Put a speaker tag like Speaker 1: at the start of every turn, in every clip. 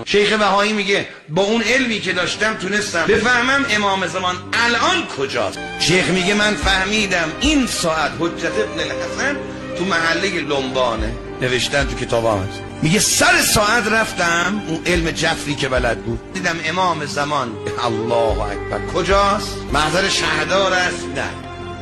Speaker 1: شیخ بهایی میگه با اون علمی که داشتم تونستم بفهمم امام زمان الان کجاست. شیخ میگه من فهمیدم این ساعت حجت ابن الحسن تو محله لنبانه، نوشتن تو کتاب هست. میگه سر ساعت رفتم اون علم جفری که بلد بود، دیدم امام زمان الله اکبر کجاست؟ محضر شهردار است؟ نه.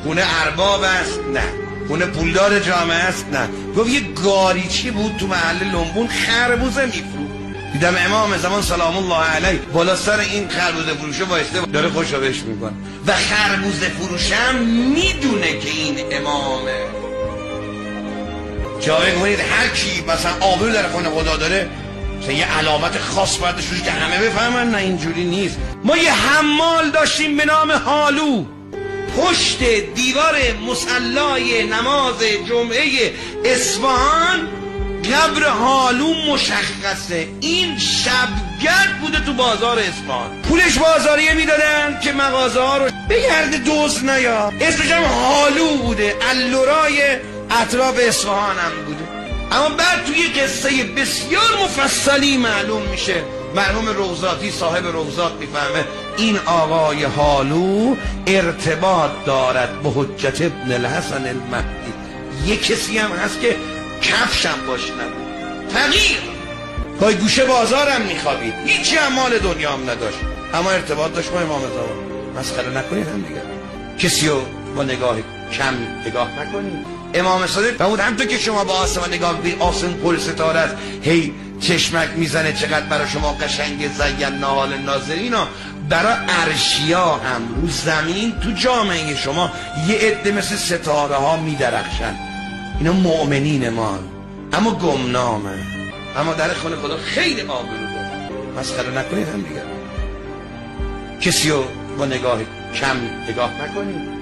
Speaker 1: خونه ارباب است؟ نه. خونه پولدار جامعه است؟ نه. گفت یه گاریچی بود تو محله لنبون خربوزه میفروخت. دیدم امام زمان سلام الله علیه بالا سر این خربوزه فروشه وایسته داره خوشابش میکنه و خربوزه فروشم میدونه که این امامه. جاوه کنید هر کی مثلا آبرو در خانه خدا داره مثلا یه علامت خاص باید داشته که همه بفهمن، نه اینجوری نیست. ما یه حمال داشتیم به نام هالو پشت دیوار مصلای نماز جمعه اصفهان، قبر هالو مشخصه. این شبگرد بوده تو بازار اصفهان، پولش بازاریه میدادن که مغازه ها رو بگرده دوست نیا. اسمش هم هالو بوده، اللورای اطراف اصفهان هم بوده. اما بعد توی قصه بسیار مفصلی معلوم میشه، مرحوم روضاتی صاحب روضات میفهمه این آقای هالو ارتباط دارد به حجت ابن الحسن المهدی. یه کسی هم هست که کفشم باش نبود، فقیر، پای گوشه بازارم میخوابید، هیچی هم مال دنیا هم نداشت، اما ارتباط داشت با امام زمان. مسخره نکنید هم دیگه، کسی رو با نگاه کم نگاه نکنید. امام صادق فرمود همونطور که شما با آسمان نگاه کنید آسمان پر ستاره است، هی چشمک میزنه چقدر برای شما قشنگ زینا حال ناظرین ها، برای عرشیا هم رو زمین تو جامعه شما یه عده مثل ستاره ها میدرخشن. اینا مؤمنین ما اما گمنامه، اما در خانه خدا خیلی آبرو داره. مسخره نکنید هم دیگه، کسی رو با نگاه کم نگاه نکنید.